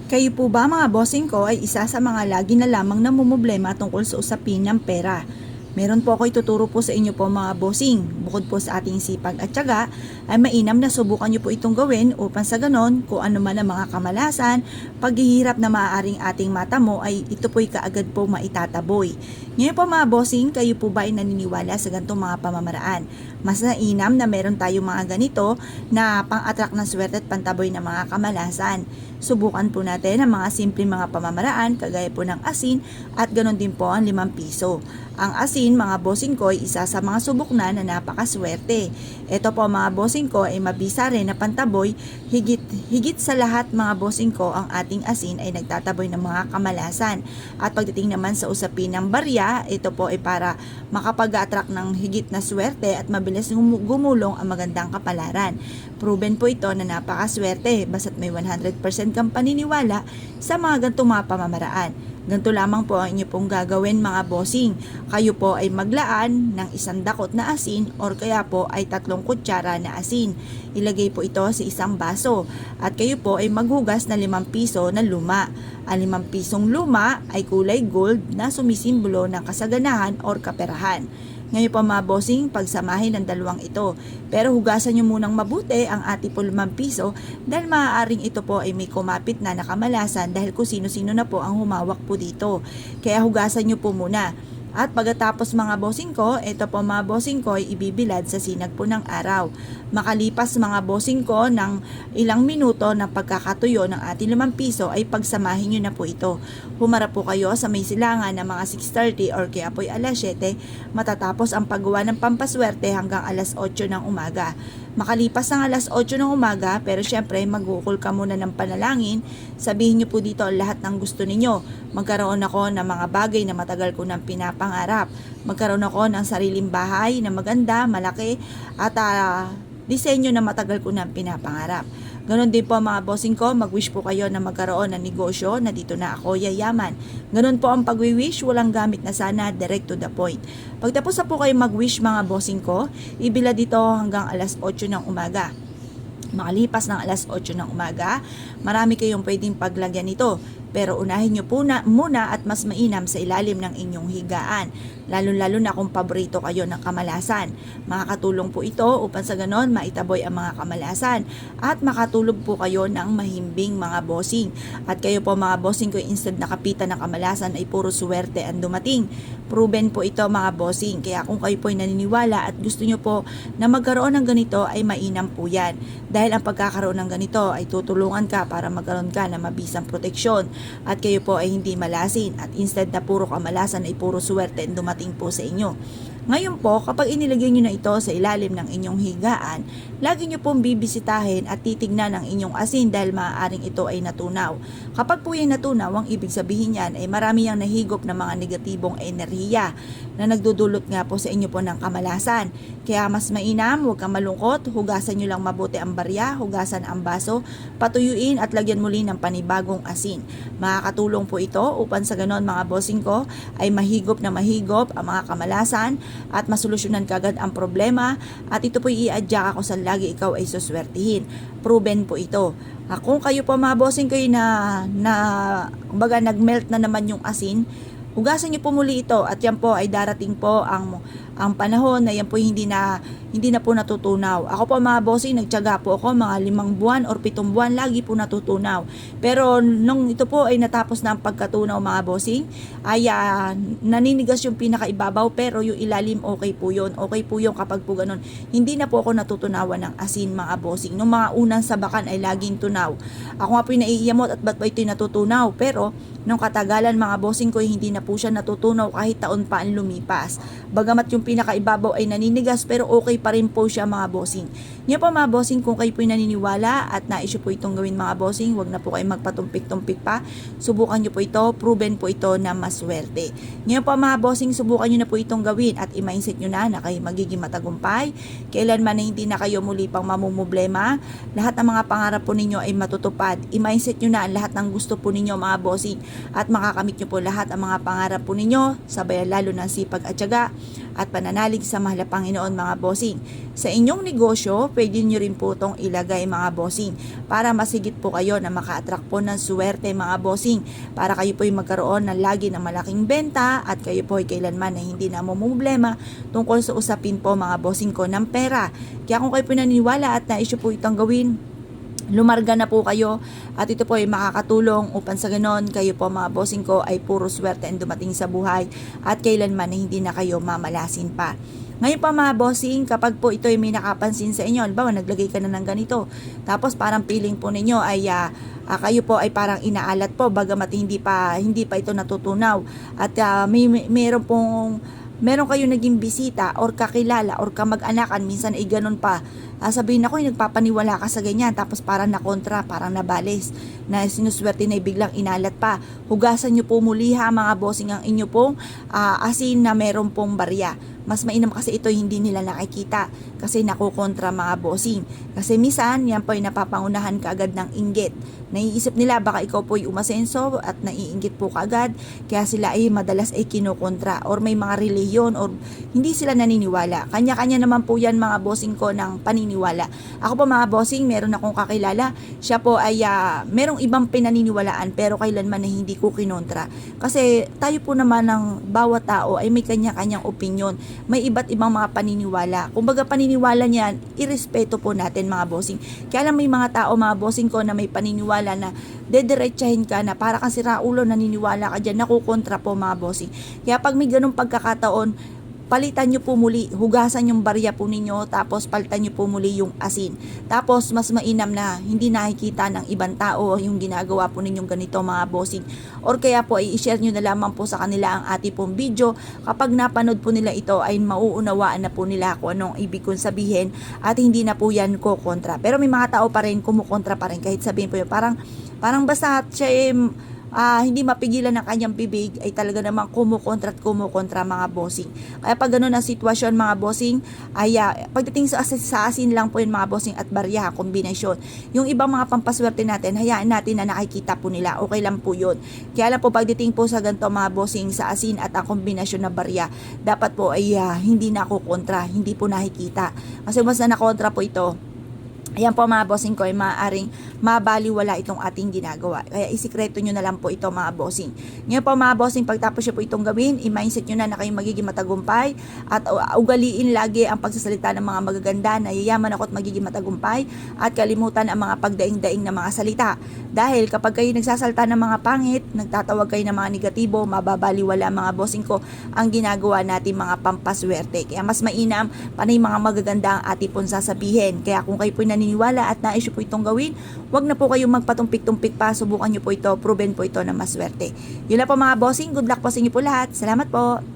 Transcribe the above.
Kayo po ba mga bossing ko ay isa sa mga lagi na lamang namumblema tungkol sa usapin ng pera? Meron po ako ituturo po sa inyo po mga bossing. Bukod po sa ating sipag at tiyaga, ay mainam na subukan nyo po itong gawin upang sa ganon, kung ano man ang mga kamalasan, paghihirap na maaaring ating mata mo ay ito po'y kaagad po maitataboy. Ngayon po mga bossing, kayo po ba ay naniniwala sa ganitong mga pamamaraan? Mas nainam na meron tayong mga ganito na pang-attract ng swerte at pantaboy ng mga kamalasan. Subukan po natin ang mga simpleng mga pamamaraan kagaya po ng asin at ganon din po ang 5 piso. Ang asin mga bossing ko ay isa sa mga subok na napakaswerte. Ito po mga bossing ko ay mabisa rin na pantaboy, higit sa lahat mga bossing ko ang ating asin ay nagtataboy ng mga kamalasan. At pagdating naman sa usapin ng barya, ito po ay para makapag-attract ng higit na swerte at mabilis gumulong ang magandang kapalaran. Proven po ito na napakaswerte basta't may 100% kang paniniwala sa mga ganitong mga pamamaraan. Ganito lamang po ang inyo pong gagawin mga bossing. Kayo po ay maglaan ng 1 dakot na asin or kaya po ay 3 kutsara na asin. Ilagay po ito sa isang baso at kayo po ay maghugas na 5 piso na luma. Ang 5 pisong luma ay kulay gold na sumisimbolo ng kasaganahan or kaperahan. Ngayon po mga bossing, pagsamahin ang dalawang ito. Pero hugasan nyo munang mabuti ang ating po 5 piso dahil maaaring ito po ay may kumapit na nakamalasan dahil kung sino-sino na po ang humawak po dito. Kaya hugasan nyo po muna. At pagkatapos mga bossing ko, ito po mga bossing ko ay ibibilad sa sinag po ng araw. Makalipas mga bossing ko ng ilang minuto ng pagkakatuyo ng ating 5 piso ay pagsamahin nyo na po ito. Humarap po kayo sa may silangan ng mga 6:30 or kaya po ay alas 7 matatapos ang paggawa ng pampaswerte hanggang alas 8 ng umaga. Makalipas ng alas 8 ng umaga, pero syempre magukul ka muna ng panalangin, sabihin nyo po dito lahat ng gusto ninyo. Magkaroon ako ng mga bagay na matagal ko nang pinapangarap. Magkaroon ako ng sariling bahay na maganda, malaki, at disenyo na matagal ko nang pinapangarap. Ganon din po mga bossing ko, mag-wish po kayo na magkaroon ng negosyo na dito na ako yayaman. Ganon po ang pag-wish, walang gamit na sana, direct to the point. Pagtapos na po kayo mag-wish mga bossing ko, ibila dito hanggang alas 8 ng umaga. Makalipas ng alas 8 ng umaga, marami kayong pwedeng paglagyan nito. Pero unahin nyo po muna at mas mainam sa ilalim ng inyong higaan. Lalo-lalo na kung paborito kayo ng kamalasan. Makakatulong po ito upang sa ganon maitaboy ang mga kamalasan. At makatulog po kayo ng mahimbing mga bossing. At kayo po mga bossing ko instead na kapitan ng kamalasan ay puro suwerte ang dumating. Proven po ito mga bossing. Kaya kung kayo po ay naniniwala at gusto nyo po na magkaroon ng ganito ay mainam po yan. Dahil ang pagkakaroon ng ganito ay tutulungan ka para magkaroon ka ng mabisang proteksyon. At kayo po ay hindi malasin at instead na puro kamalasan ay puro suwerte ang dumating po sa inyo. Ngayon po, kapag inilagay nyo na ito sa ilalim ng inyong higaan, lagi nyo pong bibisitahin at titignan ang inyong asin dahil maaaring ito ay natunaw. Kapag po yan natunaw, ang ibig sabihin yan ay marami yang nahigop ng mga negatibong enerhiya na nagdudulot nga po sa inyo po ng kamalasan. Kaya mas mainam, huwag kang malungkot, hugasan nyo lang mabuti ang barya, hugasan ang baso, patuyuin at lagyan muli ng panibagong asin. Makakatulong po ito upang sa ganon mga bossing ko ay mahigop na mahigop ang mga kamalasan at masolusyonan kagad ang problema at ito po i-adjust ako sa lagi ikaw ay suswertihin. Proven po ito. Kung kayo po mga bossing kayo kumbaga nagmelt na naman yung asin, hugasan niyo po muli ito at yan po ay darating po ang panahon na yan po hindi na po natutunaw. Ako po mga bossing, nagtiyaga po ako mga 5 buwan or 7 buwan, lagi po natutunaw. Pero nung ito po ay natapos na ang pagkatunaw mga bossing, ay naninigas yung pinakaibabaw pero yung ilalim okay po yun. Okay po yun kapag po ganun. Hindi na po ako natutunawan ng asin mga bossing. Nung mga unang sabakan ay laging tunaw. Ako nga po yung naiiyamot at ba't ba ito'y natutunaw? Pero nung katagalan mga bossing ko, hindi na po siya natutunaw kahit taon pa ang lumipas. Bagamat yung pinakaibabaw ay naninigas pero okay pa rin po siya mga bossing. Ngayon po mga bossing, kung kayo po naniniwala at naisyo po itong gawin mga bossing, wag na po kayo magpatumpik-tumpik pa. Subukan nyo po ito, proven po ito na maswerte. Ngayon po mga bossing, subukan nyo na po itong gawin at i-mindset nyo na kayo magiging matagumpay. Kailanman na hindi na kayo muli pang mamumblema. Lahat ng mga pangarap po ninyo ay matutupad. I-mindset nyo na ang lahat ng gusto po ninyo mga bossing at makakamit nyo po lahat ang mga pangarap po ninyo, sabay lalo ng sipag at tiyaga at pananalig sa mahal na Panginoon mga bossing. Sa inyong negosyo, pwede nyo rin po itong ilagay mga bossing para masigit po kayo na maka-attract po ng swerte mga bossing, para kayo po yung magkaroon ng lagi ng malaking benta at kayo po ay kailanman na hindi na problema tungkol sa usapin po mga bossing ko ng pera. Kaya kung kayo po naniniwala at na-issue po itong gawin, lumarga na po kayo at ito po ay makakatulong upang sa ganon kayo po mga bossing ko ay puro swerte ang dumating sa buhay at kailanman na hindi na kayo mamalasin pa. Ngayon pa mga bossing, kapag po ito ay may nakapansin sa inyo, halimbawa naglagay ka na ng ganito, tapos parang feeling po ninyo ay kayo po ay parang inaalat po bagamat hindi pa ito natutunaw at meron kayo naging bisita or kakilala or kamag-anakan, minsan ay ganun pa. Sabihin ako, nagpapaniwala ka sa ganyan, tapos parang nakontra, parang nabales, na sinuswerte na biglang inalat pa. Hugasan nyo po muli ha mga bossing ang inyo pong asin na meron pong barya. Mas mainam kasi ito hindi nila nakikita kasi nakukontra mga bossing. Kasi minsan yan po ay napapangunahan kaagad ng inggit. Naiisip nila baka ikaw po ay umasenso at naiinggit po kaagad, kaya sila ay madalas ay kinukontra or may mga reliyon or hindi sila naniniwala. Kanya-kanya naman po yan mga bossing ko ng paniniwala. Ako po mga bossing, meron akong kakilala, siya po ay merong ibang pinaniniwalaan pero kailanman na hindi ko kinontra. Kasi tayo po naman ng bawat tao ay may kanya-kanyang opinion. May iba't ibang mga paniniwala. Kumbaga paniniwala niyan, irespeto po natin mga bossing. Kaya lang may mga tao mga bossing ko na may paniniwala na dediretsahin ka na para kang siraulo, naniniwala ka dyan, nakukontra po mga bossing. Kaya pag may ganung pagkakataon, palitan nyo po muli, hugasan yung barya po ninyo, tapos palitan nyo po muli yung asin. Tapos mas mainam na hindi nakikita ng ibang tao yung ginagawa po ninyong ganito mga bossing. Or kaya po ay i-share nyo na lamang po sa kanila ang ating pong video. Kapag napanood po nila ito ay mauunawaan na po nila kung anong ibig kong sabihin at hindi na po yan kontra. Pero may mga tao pa rin kumukontra pa rin kahit sabihin po yun. Parang basta siya hindi mapigilan ng kanyang bibig ay talaga namang kumukontra mga bossing. Kaya pag gano'n ang sitwasyon mga bossing ay pagdating sa asin lang po yun mga bossing at barya, kombinasyon. Yung ibang mga pampaswerte natin, hayaan natin na nakikita po nila, okay lang po yun. Kaya lang po pagdating po sa ganito mga bossing sa asin at ang kombinasyon na barya, dapat po ay hindi na ako kontra, hindi po nakikita. Kasi mas na nakontra po ito, ayan po mga bossing ko ay maaaring mabaliwala itong ating ginagawa. Kaya isikreto nyo na lang po ito mga bossing. Ngayon po mga bossing, pagtapos nyo po itong gawin, i-mindset nyo na kayong magiging matagumpay at ugaliin lagi ang pagsasalita ng mga magaganda na yayaman ako at magiging matagumpay at kalimutan ang mga pagdaing-daing na mga salita. Dahil kapag kayo nagsasalita ng mga pangit, nagtatawag kayo ng mga negatibo, mababaliwala mga bossing ko ang ginagawa natin mga pampaswerte. Kaya mas mainam panay mga magaganda ang ating pong sasabihin. Kaya kung kayo po naniniwala at na-issue po itong gawin, wag na po kayong magpatumpik-tumpik pa, subukan nyo po ito, proven po ito na maswerte. Yun na po mga bossing, good luck po sa inyo po lahat. Salamat po.